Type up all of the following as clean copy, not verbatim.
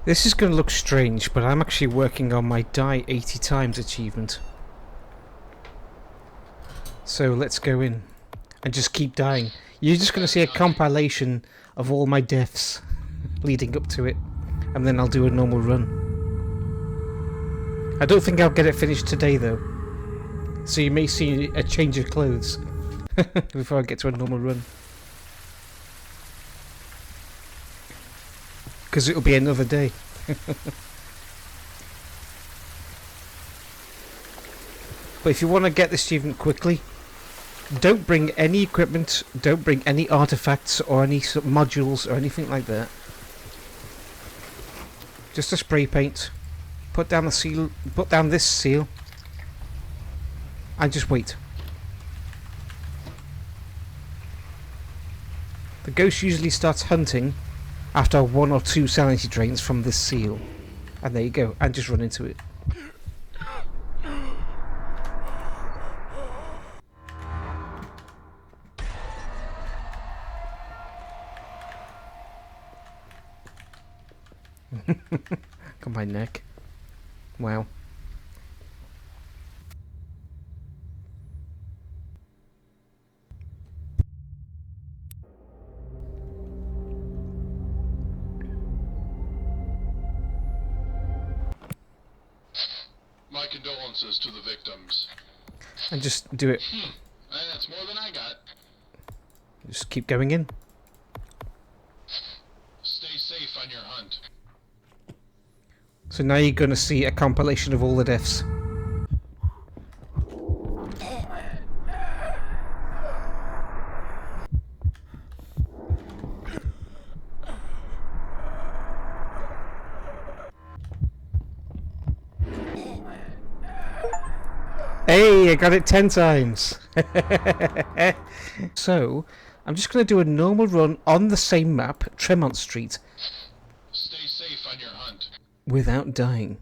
This is going to look strange, but I'm actually working on my die 80 times achievement. So let's go in and just keep dying. You're just going to see a compilation of all my deaths leading up to it, and then I'll do a normal run. I don't think I'll get it finished today though, so you may see a change of clothes before I get to a normal run. Because it'll be another day. But if you want to get this achievement quickly, don't bring any equipment, don't bring any artifacts or any sort of modules or anything like that. Just a spray paint. Put down the seal, put down this seal, and just wait. The ghost usually starts hunting after 1 or 2 sanity drains from this seal. And there you go, and just run into it. Got my neck. Wow. My condolences to the victims. And just do it. That's more than I got. Just keep going in. Stay safe on your hunt. So now you're going to see a compilation of all the deaths. Hey, I got it 10 times. So, I'm just going to do a normal run on the same map, Tremont Street. Stay safe on your hunt. Without dying.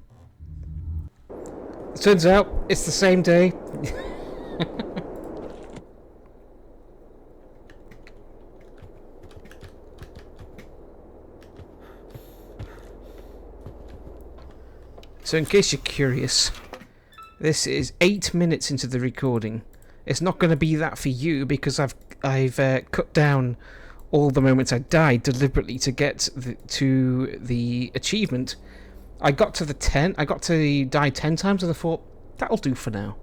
It turns out it's the same day. So in case you're curious, this is 8 minutes into the recording. It's not going to be that for you because I've cut down all the moments I died deliberately to get to the achievement. I got to the die 10 times and I thought, that'll do for now.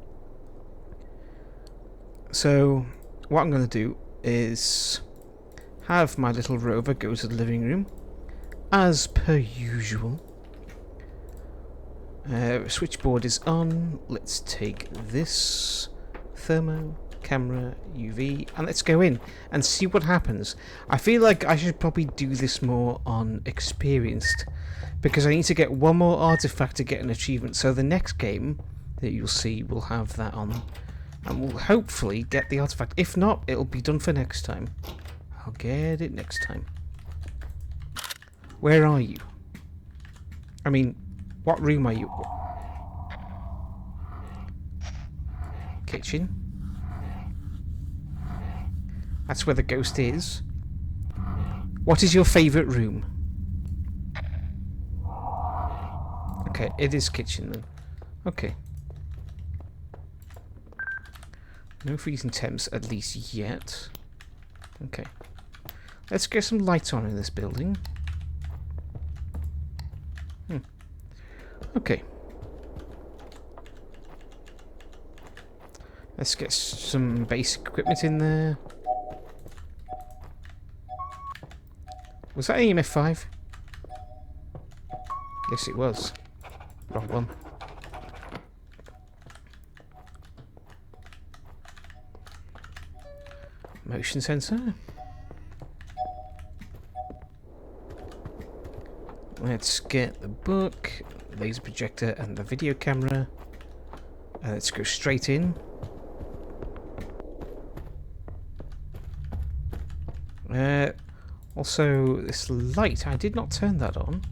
So, what I'm going to do is have my little rover go to the living room, as per usual. Switchboard is on. Let's take this thermo, camera, UV, and let's go in and see what happens. I feel like I should probably do this more on experienced, because I need to get one more artifact to get an achievement. So the next game that you'll see will have that on, and we'll hopefully get the artifact. If not, it'll be done for next time. I'll get it next time. Where are you? I mean, what room are you? Kitchen. That's where the ghost is. What is your favourite room? Okay, it is kitchen then. Okay. No freezing temps, at least yet. Okay. Let's get some lights on in this building. Okay. Let's get some basic equipment in there. Was that EMF 5? Yes, it was. Wrong one. Motion sensor. Let's get the book, laser projector, and the video camera. Let's go straight in. Also, this light, I did not turn that on.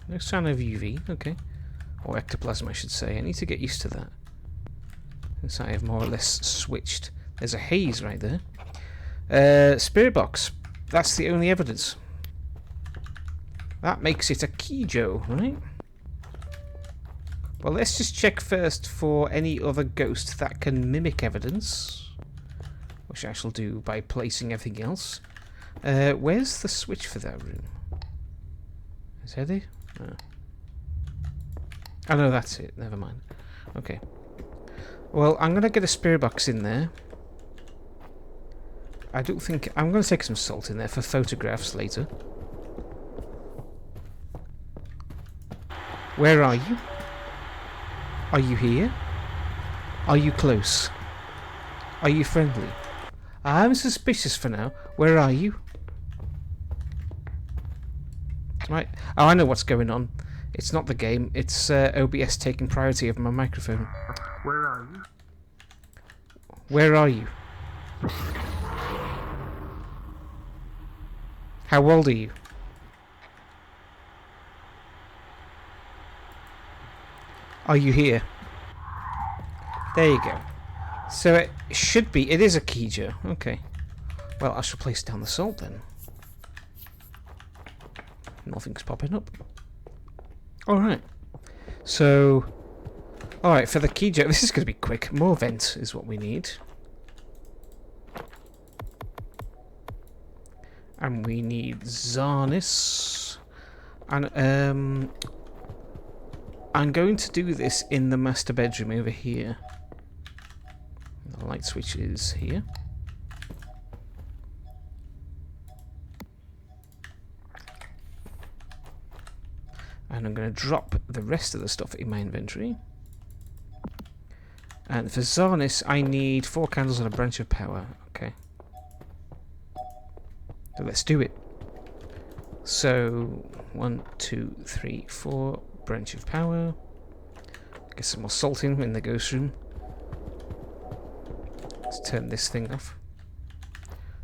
No sign of UV, okay. Or ectoplasm, I should say. I need to get used to that. Since I have more or less switched. There's a haze right there. Spirit box. That's the only evidence. That makes it a Kijo, right? Well, let's just check first for any other ghost that can mimic evidence, which I shall do by placing everything else. Where's the switch for that room? Is that it? Oh no, that's it. Never mind. Okay. Well, I'm gonna get a spirit box in there. I don't think... I'm gonna take some salt in there for photographs later. Where are you? Are you here? Are you close? Are you friendly? I'm suspicious for now. Where are you? Right. Oh, I know what's going on. It's not the game. It's OBS taking priority over my microphone. Where are you? Where are you? How old are you? Are you here? There you go. So it should be... It is a Kijo. Okay. Well, I shall place down the salt then. Nothing's popping up. Alright. So... Alright, for the Kijo... This is going to be quick. More vent is what we need. And we need Zarnis. And, I'm going to do this in the master bedroom over here. The light switch is here. And I'm going to drop the rest of the stuff in my inventory. And for Zarnis, I need 4 candles and a branch of power. Okay. So let's do it. So, 1, 2, 3, 4... branch of power. Get some more salt in the ghost room. Let's turn this thing off,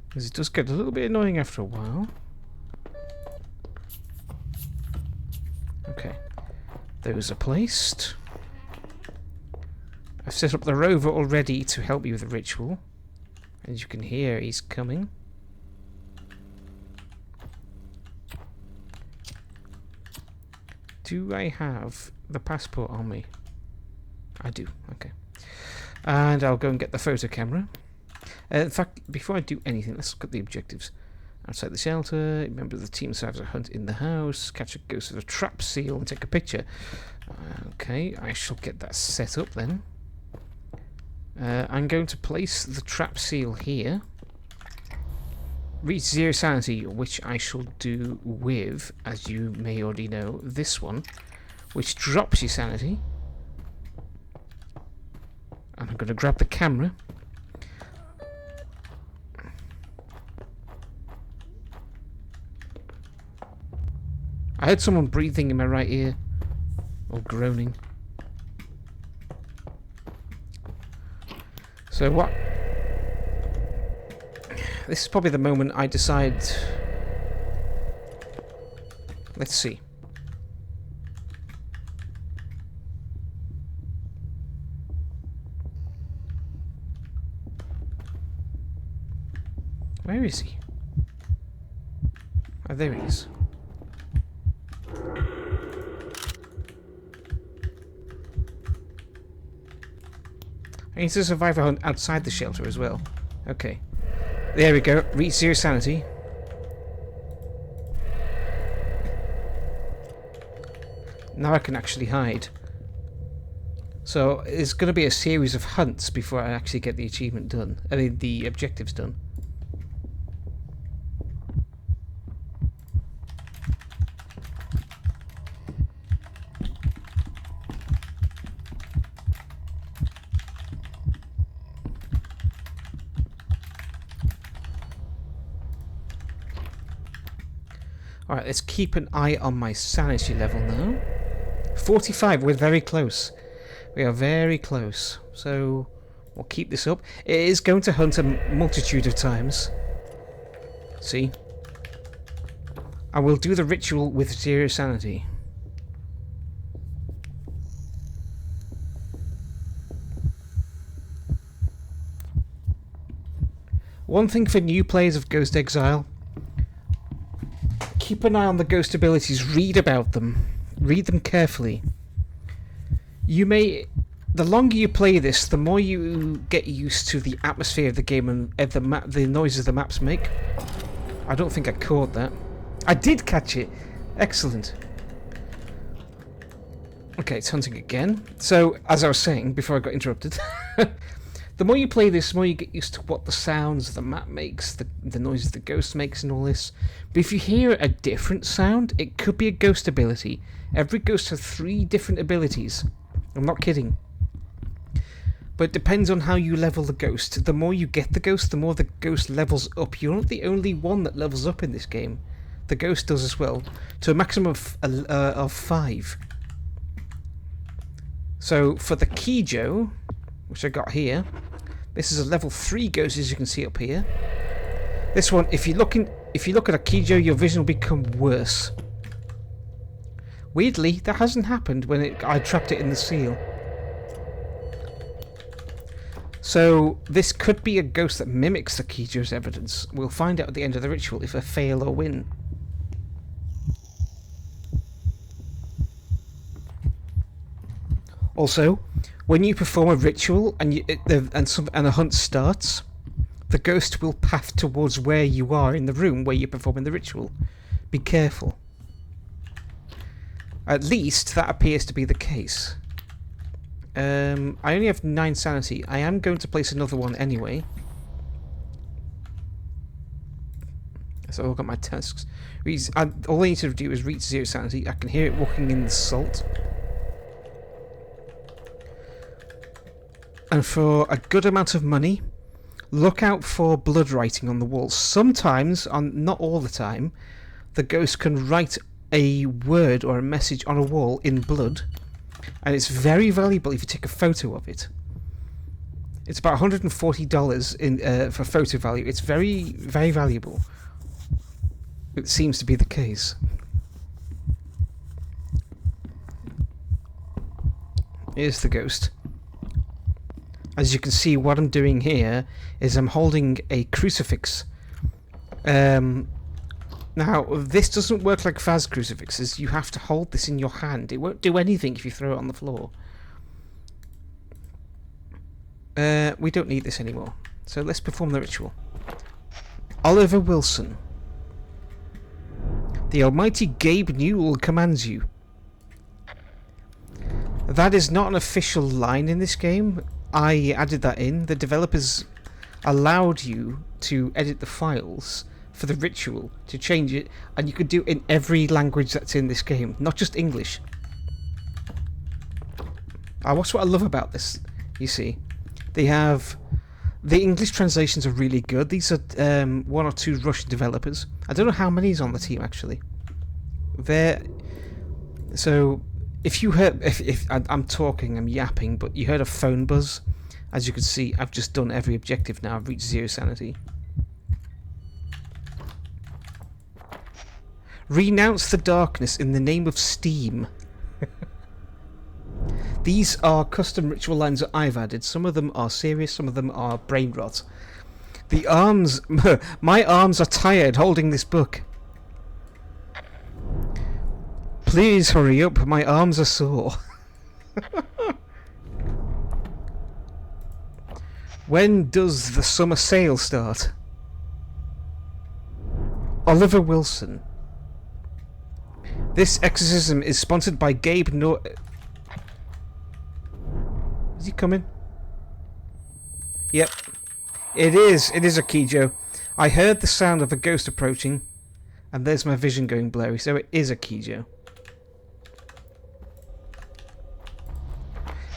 because it does get a little bit annoying after a while. Okay, those are placed. I've set up the rover already to help you with the ritual. As you can hear, he's coming. Do I have the passport on me? I do, okay. And I'll go and get the photo camera. In fact, before I do anything, let's look at the objectives. Outside the shelter, member of the team survives a hunt in the house, catch a ghost with a trap seal and take a picture. Okay, I shall get that set up then. I'm going to place the trap seal here. Reach 0 sanity, which I shall do with, as you may already know, this one, which drops your sanity. And I'm going to grab the camera. I heard someone breathing in my right ear, or groaning. So what? This is probably the moment I decide... Let's see. Where is he? Oh, there he is. I need to survive a hunt outside the shelter as well. Okay. There we go. Reach 0 sanity. Now I can actually hide. So it's going to be a series of hunts before I actually get the achievement done. I mean, the objectives done. Alright, let's keep an eye on my sanity level now. 45, we're very close. We are very close. So, we'll keep this up. It is going to hunt a multitude of times. See? I will do the ritual with 0 sanity. One thing for new players of Ghost Exile. keep an eye on the ghost abilities. Read about them. Read them carefully. The longer you play this, the more you get used to the atmosphere of the game and the noises the maps make. I don't think I caught that. I did catch it. Excellent. Okay, it's hunting again. So, as I was saying before I got interrupted, the more you play this, the more you get used to what the sounds the map makes, the noises the ghost makes and all this. But if you hear a different sound, it could be a ghost ability. Every ghost has 3 different abilities. I'm not kidding. But it depends on how you level the ghost. The more you get the ghost, the more the ghost levels up. You're not the only one that levels up in this game. The ghost does as well, to a maximum of 5. So for the Kijo, which I got here, this is a level 3 ghost, as you can see up here. This one, if you look at a Kijo, your vision will become worse. Weirdly, that hasn't happened when I trapped it in the seal. So this could be a ghost that mimics the Kijo's evidence. We'll find out at the end of the ritual if I fail or win. Also, when you perform a ritual and a hunt starts, the ghost will path towards where you are in the room where you're performing the ritual. Be careful. At least that appears to be the case. I only have 9 sanity. I am going to place another one anyway. So I've got my tasks. All I need to do is reach 0 sanity. I can hear it walking in the salt. And for a good amount of money, look out for blood writing on the walls. Sometimes, not all the time, the ghost can write a word or a message on a wall in blood, and it's very valuable if you take a photo of it. It's about $140 for photo value. It's very, very valuable. It seems to be the case. Here's the ghost. As you can see, what I'm doing here is I'm holding a crucifix. Now, this doesn't work like Faz crucifixes. You have to hold this in your hand. It won't do anything if you throw it on the floor. We don't need this anymore. So let's perform the ritual. Oliver Wilson. The almighty Gabe Newell commands you. That is not an official line in this game. I added that in. The developers allowed you to edit the files for the ritual, to change it, and you could do it in every language that's in this game, not just English. What's what I love about this, you see. They have... The English translations are really good. These are 1 or 2 Russian developers. I don't know how many is on the team, actually. So... If you heard, if I'm talking, I'm yapping, but you heard a phone buzz, as you can see, I've just done every objective now. I've reached 0 sanity. Renounce the darkness in the name of Steam. These are custom ritual lines that I've added. Some of them are serious, some of them are brain rot. The arms, my arms are tired holding this book. Please hurry up, my arms are sore. When does the summer sale start? Oliver Wilson. This exorcism is sponsored by Gabe Is he coming? Yep. It is a Kijo. I heard the sound of a ghost approaching, and there's my vision going blurry, so it is a Kijo.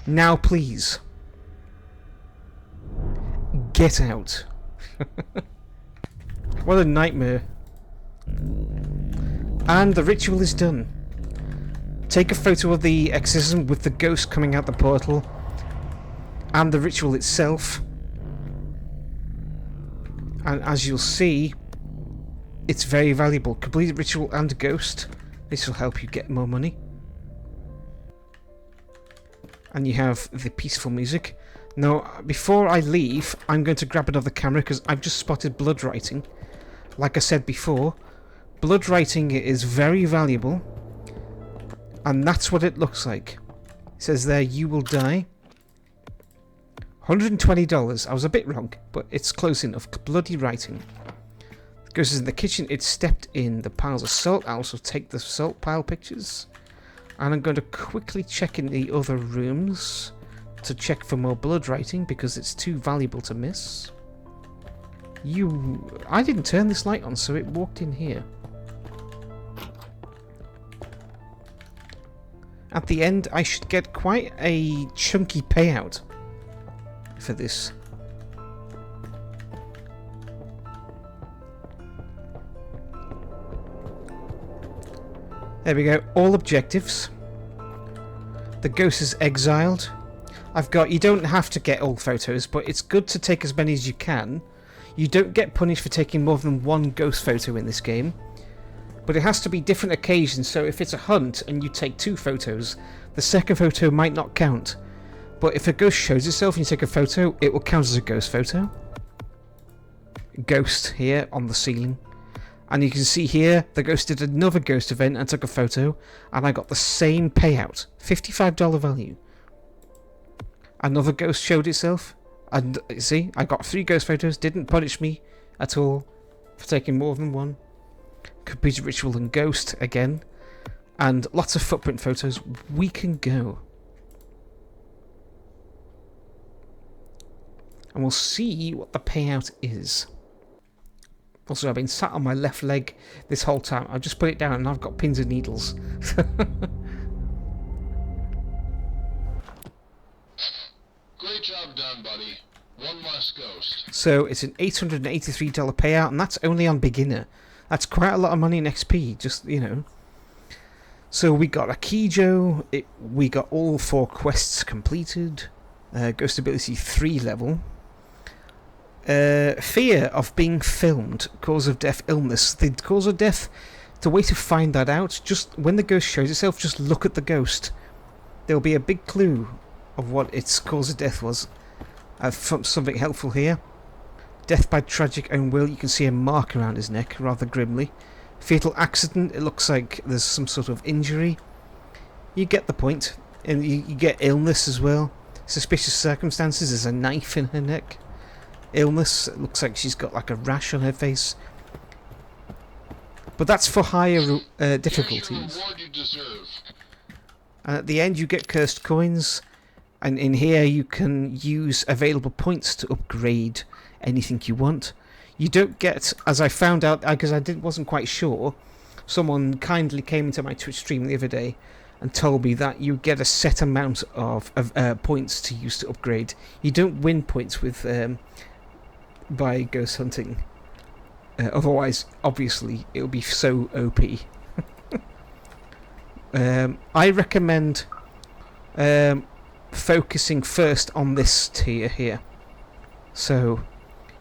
Now please. Get out. What a nightmare. And the ritual is done. Take a photo of the exorcism with the ghost coming out the portal, and the ritual itself. And as you'll see, it's very valuable. Complete ritual and ghost. This will help you get more money. And you have the peaceful music. Now, before I leave, I'm going to grab another camera because I've just spotted blood writing. Like I said before, Blood writing is very valuable, and that's what it looks like. It says there, you will die. $120. I was a bit wrong, but it's close enough. Bloody writing. The ghost is in the kitchen. It stepped in the piles of salt. I also take the salt pile pictures. And I'm going to quickly check in the other rooms to check for more blood writing because it's too valuable to miss. I didn't turn this light on, so it walked in here. At the end, I should get quite a chunky payout for this. There we go, all objectives. The ghost is exiled. You don't have to get all photos, but it's good to take as many as you can. You don't get punished for taking more than one ghost photo in this game, but it has to be different occasions, so if it's a hunt and you take 2 photos, the second photo might not count. But if a ghost shows itself and you take a photo, it will count as a ghost photo. Ghost here on the ceiling. And you can see here, the ghost did another ghost event and took a photo, and I got the same payout. $55 value. Another ghost showed itself, and see, I got 3 ghost photos, didn't punish me at all for taking more than one. Computer ritual and ghost again, and lots of footprint photos. We can go. And we'll see what the payout is. Also, I've been sat on my left leg this whole time. I've just put it down and I've got pins and needles. Great job done, buddy. One less ghost. So it's an $883 payout, and that's only on beginner. That's quite a lot of money in XP, just, you know. So we got a Kijo, we got all 4 quests completed. Ghost ability 3 level. Fear of being filmed, cause of death, illness. The cause of death, the way to find that out, just when the ghost shows itself, just look at the ghost. There'll be a big clue of what its cause of death was. Something helpful here. Death by tragic own will. You can see a mark around his neck, rather grimly. Fatal accident. It looks like there's some sort of injury. You get the point. And you get illness as well. Suspicious circumstances. There's a knife in her neck. Illness. It looks like she's got like a rash on her face. But that's for higher difficulties. Here's your reward you deserve. And at the end you get cursed coins. And in here you can use available points to upgrade anything you want. You don't get, as I found out, because wasn't quite sure, someone kindly came into my Twitch stream the other day and told me that you get a set amount of points to use to upgrade. You don't win points with by ghost hunting. Otherwise, obviously, it will be so OP. I recommend focusing first on this tier here. So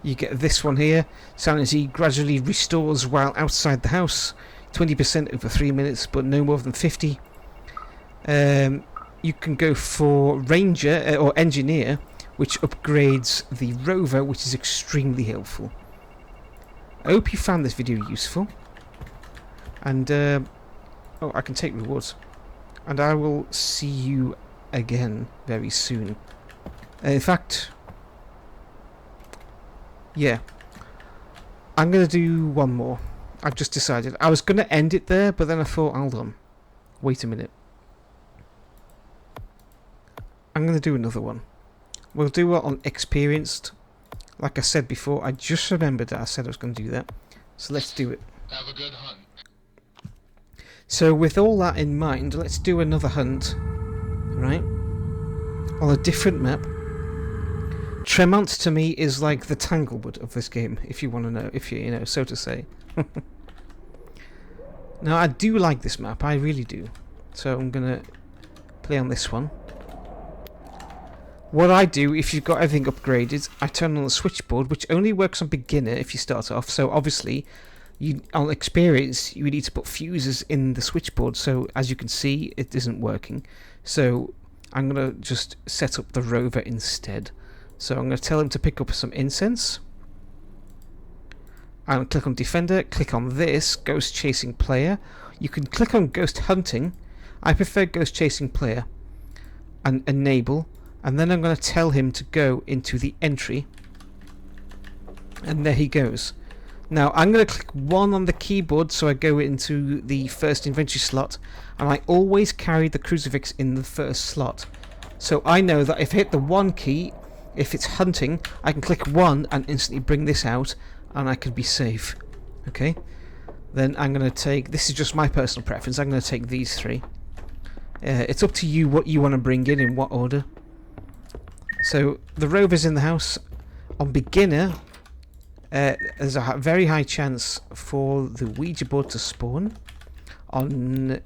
you get this one here. Sanity gradually restores while outside the house. 20% over 3 minutes, but no more than 50. You can go for Ranger or Engineer, which upgrades the Rover, which is extremely helpful. I hope you found this video useful. And oh, I can take rewards. And I will see you again very soon. In fact, yeah, I'm going to do one more. I've just decided. I was going to end it there, but then I thought, hold on. Wait a minute. I'm going to do another one. We'll do it on Experienced. Like I said before, I just remembered that I said I was going to do that. So let's do it. Have a good hunt. So with all that in mind, let's do another hunt. Right? On a different map. Tremont to me is like the Tanglewood of this game, if you want to know, if you know, so to say. Now, I do like this map, I really do. So I'm going to play on this one. What I do, if you've got everything upgraded, I turn on the switchboard, which only works on beginner if you start off. So obviously, on experience, you need to put fuses in the switchboard. So as you can see, it isn't working. So I'm going to just set up the Rover instead. So I'm going to tell him to pick up some incense. and click on Defender, click on this, Ghost Chasing Player. You can click on Ghost Hunting. I prefer Ghost Chasing Player. And enable. And then I'm going to tell him to go into the entry. And there he goes. Now I'm going to click 1 on the keyboard so I go into the first inventory slot. And I always carry the crucifix in the first slot. So I know that if I hit the 1 key, if it's hunting, I can click 1 and instantly bring this out. And I can be safe. Okay? Then I'm going to take... This is just my personal preference. I'm going to take these 3. It's up to you what you want to bring in what order. So the rover's in the house. On beginner, there's a very high chance for the Ouija board to spawn. On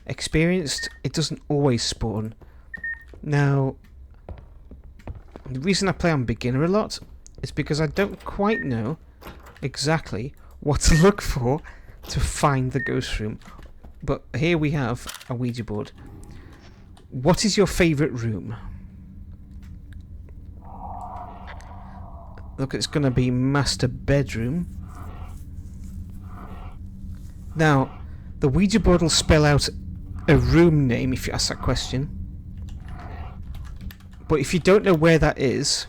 experienced, it doesn't always spawn. Now, the reason I play on beginner a lot is because I don't quite know exactly what to look for to find the ghost room. But here we have a Ouija board. What is your favourite room? Look, it's going to be master bedroom. Now, the Ouija board will spell out a room name if you ask that question. But if you don't know where that is,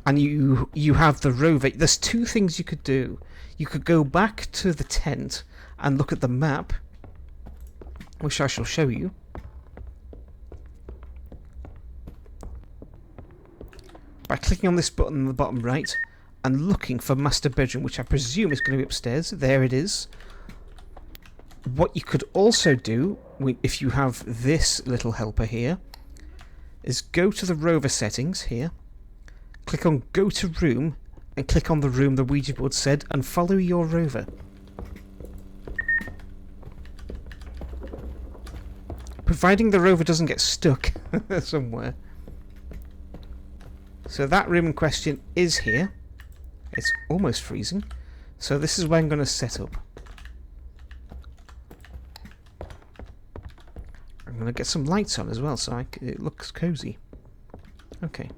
and you have the rover, there's 2 things you could do. You could go back to the tent and look at the map, which I shall show you. By clicking on this button on the bottom right and looking for master bedroom, which I presume is going to be upstairs. There it is. What you could also do, if you have this little helper here, is go to the rover settings here, click on go to room, and click on the room the Ouija board said, and follow your rover. Providing the rover doesn't get stuck somewhere. So that room in question is here. It's almost freezing. So this is where I'm going to set up. I'm going to get some lights on as well so it looks cozy. Okay.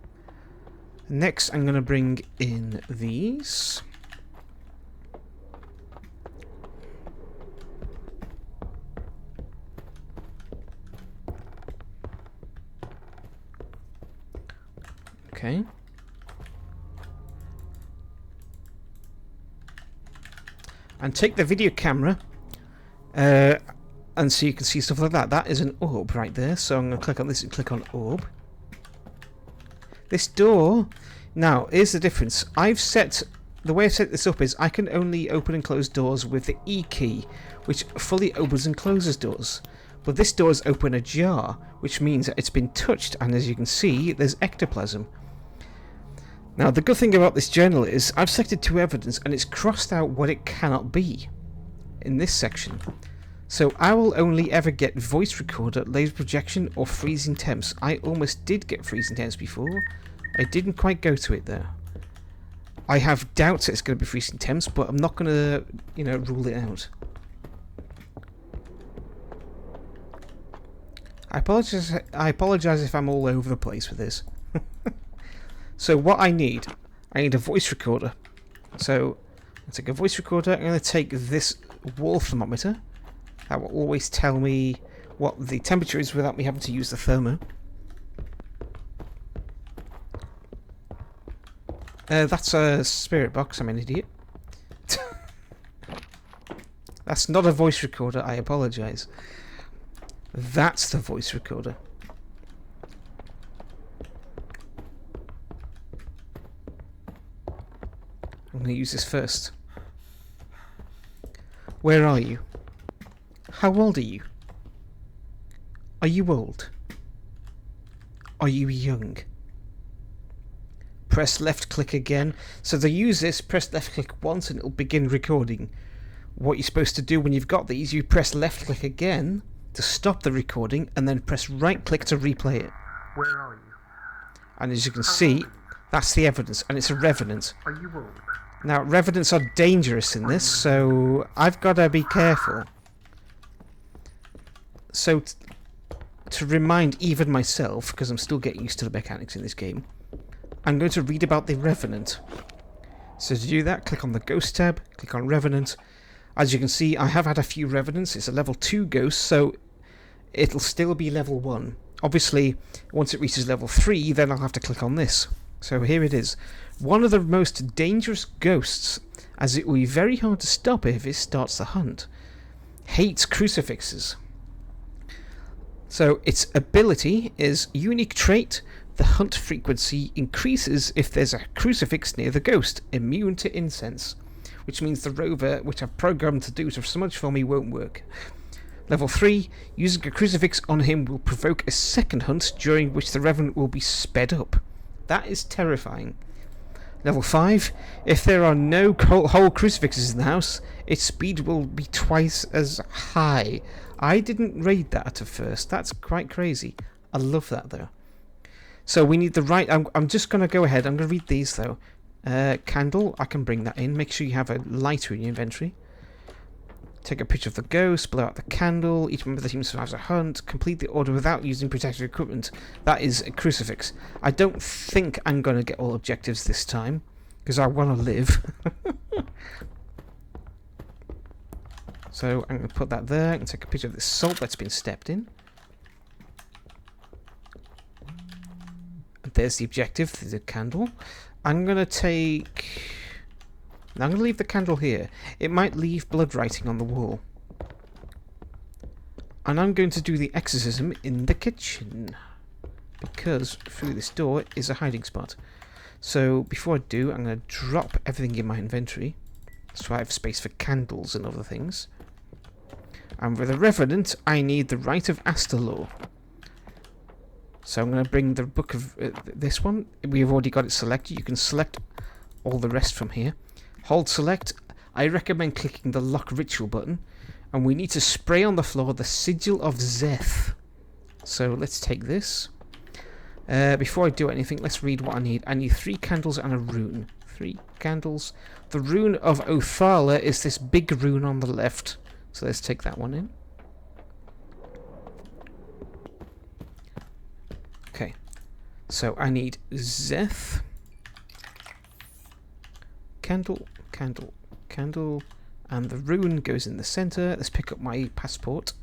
Next I'm going to bring in these. Okay. And take the video camera and so you can see stuff like that. That is an orb right there. So I'm going to click on this and click on orb. This door... Now, here's the difference. The way I've set this up is I can only open and close doors with the E key, which fully opens and closes doors. But this door is open ajar, which means that it's been touched, and as you can see, there's ectoplasm. Now, the good thing about this journal is I've selected 2 evidence, and it's crossed out what it cannot be in this section. So I will only ever get voice recorder, laser projection, or freezing temps. I almost did get freezing temps before. I didn't quite go to it though. I have doubts it's going to be freezing temps, but I'm not going to, rule it out. I apologize if I'm all over the place with this. So what I need a voice recorder. So I'll take a voice recorder. I'm going to take this wall thermometer. That will always tell me what the temperature is without me having to use the thermo. That's a spirit box. I'm an idiot. That's not a voice recorder. I apologise. That's the voice recorder. I'm going to use this first. Where are you? How old are you? Are you old? Are you young? Press left click again. So to use this, press left click once and it'll begin recording. What you're supposed to do when you've got these, you press left click again to stop the recording and then press right click to replay it. Where are you? And as you can see, that's the evidence, and it's a revenant. Are you old? Now, revenants are dangerous in this, so I've got to be careful. So, to remind even myself, because I'm still getting used to the mechanics in this game, I'm going to read about the revenant. So to do that, click on the Ghost tab, click on Revenant. As you can see, I have had a few Revenants. It's a level 2 Ghost, so it'll still be level 1. Obviously, once it reaches level 3, then I'll have to click on this. So here it is. One of the most dangerous ghosts, as it will be very hard to stop if it starts the hunt. Hates crucifixes. So its ability is unique trait. The hunt frequency increases if there's a crucifix near the ghost. Immune to incense. Which means the rover, which I've programmed to do so much for me, won't work. Level 3, using a crucifix on him will provoke a second hunt, during which the Revenant will be sped up. That is terrifying. Level 5, if there are no whole crucifixes in the house, its speed will be twice as high. I didn't read that at first. That's quite crazy. I love that though. So we need the right... I'm just going to go ahead. I'm going to read these though. Candle, I can bring that in. Make sure you have a lighter in your inventory. Take a picture of the ghost, blow out the candle, each member of the team survives a hunt, complete the order without using protective equipment. That is a crucifix. I don't think I'm going to get all objectives this time, because I want to live. So I'm going to put that there, and take a picture of this salt that's been stepped in. And there's the objective, the candle. I'm going to take... Now I'm going to leave the candle here. It might leave blood writing on the wall. And I'm going to do the exorcism in the kitchen. Because through this door is a hiding spot. So before I do, I'm going to drop everything in my inventory. So I have space for candles and other things. And with the Revenant, I need the Rite of Astalor. So I'm going to bring the book of this one. We've already got it selected. You can select all the rest from here. Hold select. I recommend clicking the lock ritual button. And we need to spray on the floor the sigil of Zeth. So let's take this. Before I do anything, let's read what I need. I need 3 candles and a rune. 3 candles. The rune of Othala is this big rune on the left. So let's take that one in. Okay. So I need Zeth. Candle, candle, candle, and the rune goes in the center. Let's pick up my passport.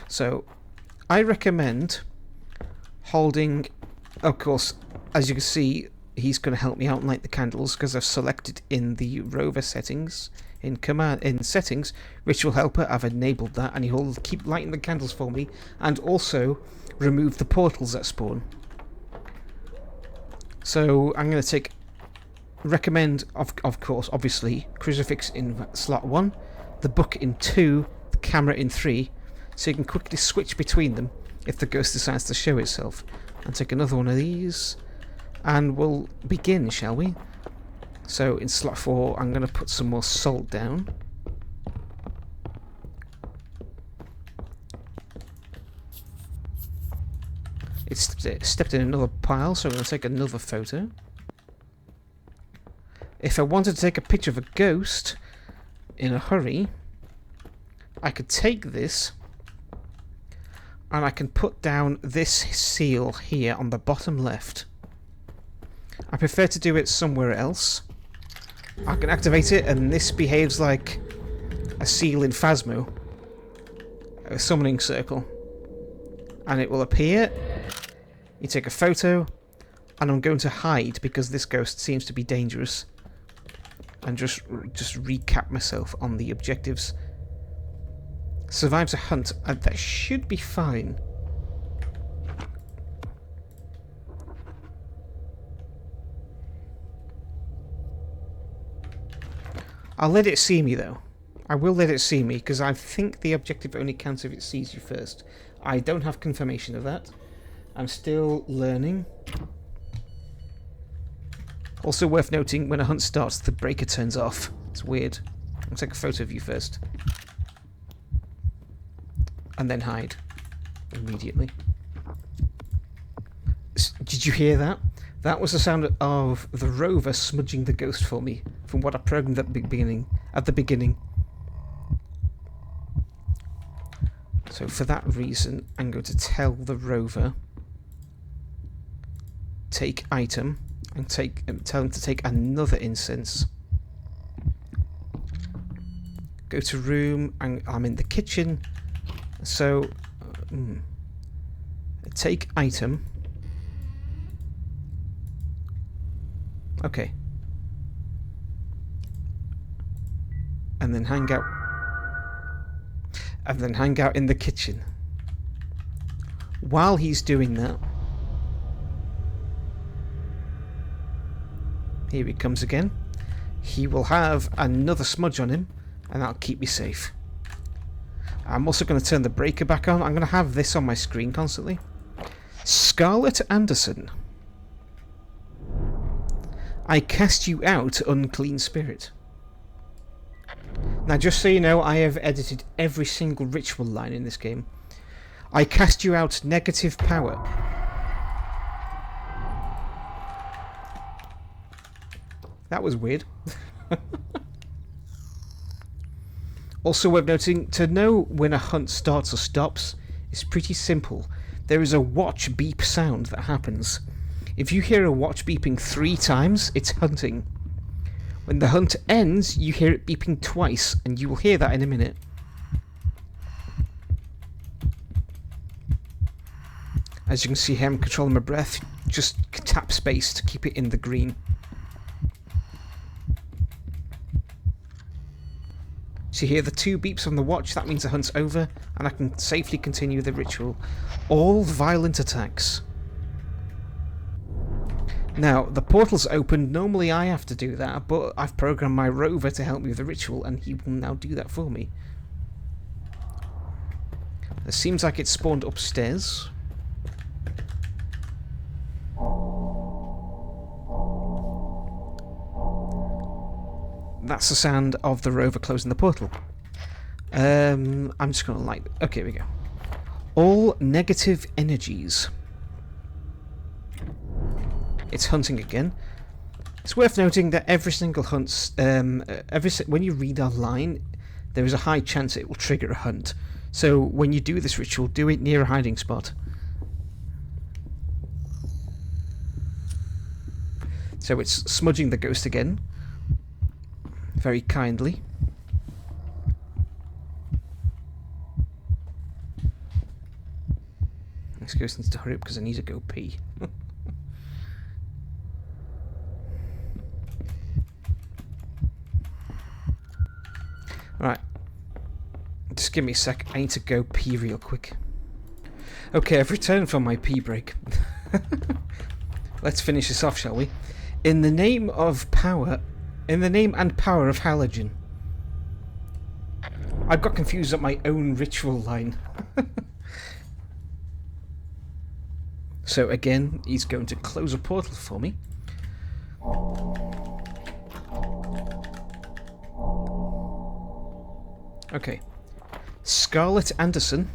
So I recommend holding, of course, as you can see, he's going to help me out and light the candles because I've selected in the rover settings, in settings, ritual helper. I've enabled that, and he'll keep lighting the candles for me, and also remove the portals that spawn. So I'm going to take. Recommend, of course, obviously, crucifix in slot 1, the book in 2, the camera in 3, so you can quickly switch between them if the ghost decides to show itself. And take another one of these, and we'll begin, shall we? So in slot 4, I'm going to put some more salt down. It's stepped in another pile, so I'm going to take another photo. If I wanted to take a picture of a ghost in a hurry, I could take this and I can put down this seal here on the bottom left. I prefer to do it somewhere else. I can activate it and this behaves like a seal in Phasmo, a summoning circle. And it will appear, you take a photo, and I'm going to hide because this ghost seems to be dangerous. And just recap myself on the objectives. Survives a hunt. That should be fine. I'll let it see me though. I will let it see me because I think the objective only counts if it sees you first. I don't have confirmation of that. I'm still learning. Also worth noting, when a hunt starts, the breaker turns off. It's weird. I'll take a photo of you first. And then hide. Immediately. Did you hear that? That was the sound of the rover smudging the ghost for me, from what I programmed at the beginning. So for that reason, I'm going to tell the rover, take item, and tell him to take another incense. Go to room, and I'm in the kitchen. So, take item. Okay. And then hang out. And then hang out in the kitchen. While he's doing that, here he comes again. He will have another smudge on him, and that'll keep me safe. I'm also going to turn the breaker back on. I'm going to have this on my screen constantly. Scarlett Anderson. I cast you out, unclean spirit. Now, just so you know, I have edited every single ritual line in this game. I cast you out, negative power. That was weird. Also worth noting, to know when a hunt starts or stops is pretty simple. There is a watch beep sound that happens. If you hear a watch beeping 3 times, it's hunting. When the hunt ends, you hear it beeping twice, and you will hear that in a minute. As you can see here, I'm controlling my breath. Just tap space to keep it in the green. So you hear the 2 beeps on the watch, that means the hunt's over, and I can safely continue the ritual. All violent attacks. Now, the portal's open. Normally I have to do that, but I've programmed my rover to help me with the ritual, and he will now do that for me. It seems like it's spawned upstairs. That's the sound of the rover closing the portal. I'm just going to light... Okay, here we go. All negative energies. It's hunting again. It's worth noting that every single hunt... when you read a line, there is a high chance it will trigger a hunt. So when you do this ritual, do it near a hiding spot. So it's smudging the ghost again. Very kindly. This ghost needs to hurry up because I need to go pee. Right. Just give me a sec. I need to go pee real quick. Okay, I've returned from my pee break. Let's finish this off, shall we? In the name of power... In the name and power of halogen. I've got confused at my own ritual line. So again, he's going to close a portal for me. Okay. Scarlett Anderson.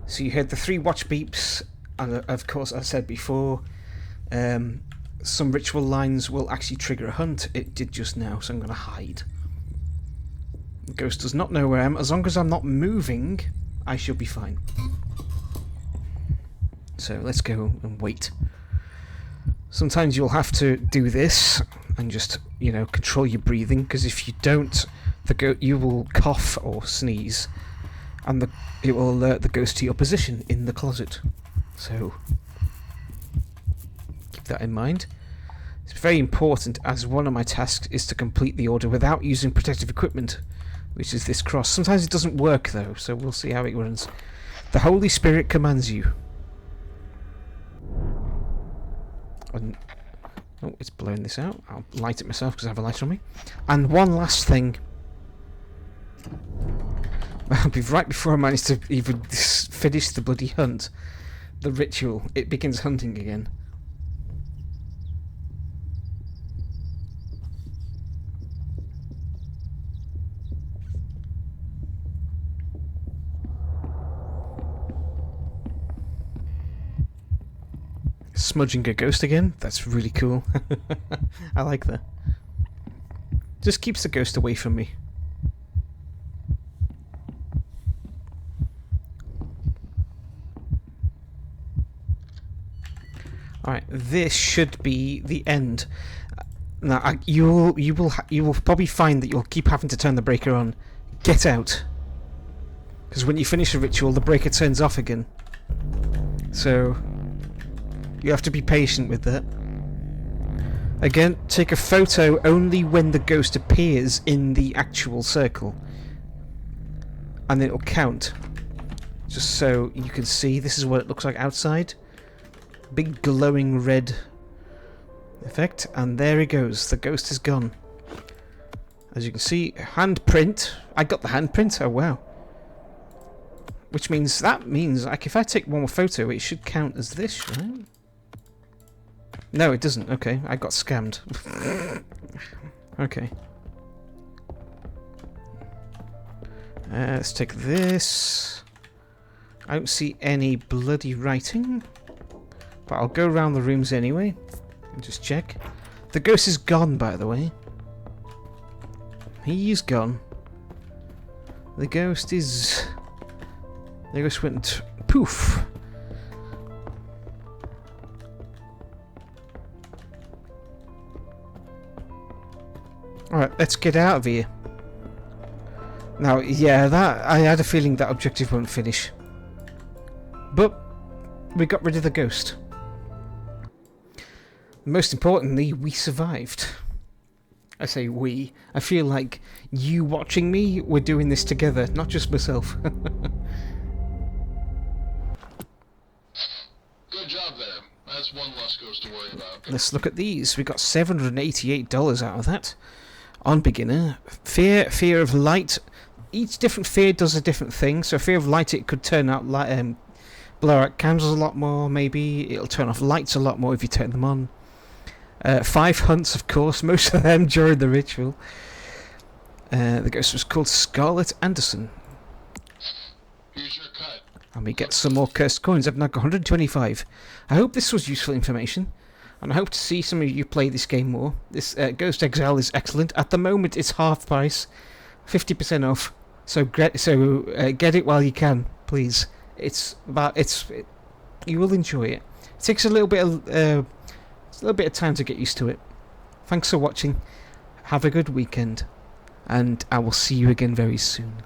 So you heard the 3 watch beeps, and of course, as I said before, some ritual lines will actually trigger a hunt. It did just now, so I'm going to hide. The ghost does not know where I am. As long as I'm not moving, I shall be fine. So let's go and wait. Sometimes you'll have to do this and just, you know, control your breathing, because if you don't, you will cough or sneeze, and it will alert the ghost to your position in the closet. So keep that in mind. It's very important, as one of my tasks is to complete the order without using protective equipment, which is this cross. Sometimes it doesn't work though, so we'll see how it runs. The Holy Spirit commands you. Oh, it's blowing this out. I'll light it myself because I have a lighter on me. And one last thing. Right before I manage to even finish the bloody hunt, the ritual, it begins hunting again. Smudging a ghost again? That's really cool. I like that. Just keeps the ghost away from me. Alright, this should be the end. Now, you will probably find that you'll keep having to turn the breaker on. Get out. Because when you finish a ritual, the breaker turns off again. So, you have to be patient with that. Again, take a photo only when the ghost appears in the actual circle. And then it'll count. Just so you can see, this is what it looks like outside. Big glowing red effect, and there he goes. The ghost is gone. As you can see, handprint. I got the handprint. Oh wow. Which means like if I take one more photo, it should count as this, right? No, it doesn't. Okay, I got scammed. Okay. Let's take this. I don't see any bloody writing, but I'll go around the rooms anyway and just check. The ghost is gone, by the way. He is gone. The ghost went poof. Alright, let's get out of here. Now, yeah, I had a feeling that objective won't finish. But we got rid of the ghost. Most importantly, we survived. I say we. I feel like you watching me, we're doing this together, not just myself. Good job there. That's one less ghost to worry about. Let's look at these. We got $788 out of that. On beginner. Fear of light. Each different fear does a different thing. So fear of light, it could turn out light, blur out candles a lot more, maybe. It'll turn off lights a lot more if you turn them on. 5 hunts, of course, most of them during the ritual. The ghost was called Scarlett Anderson. Here's your cut. And we get some more cursed coins. I've now got 125. I hope this was useful information. And I hope to see some of you play this game more. This Ghost Exile is excellent. At the moment, it's half price. 50% off. So get it while you can, please. You will enjoy it. It takes a little bit of time to get used to it. Thanks for watching. Have a good weekend, and I will see you again very soon.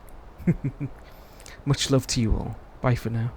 Much love to you all. Bye for now.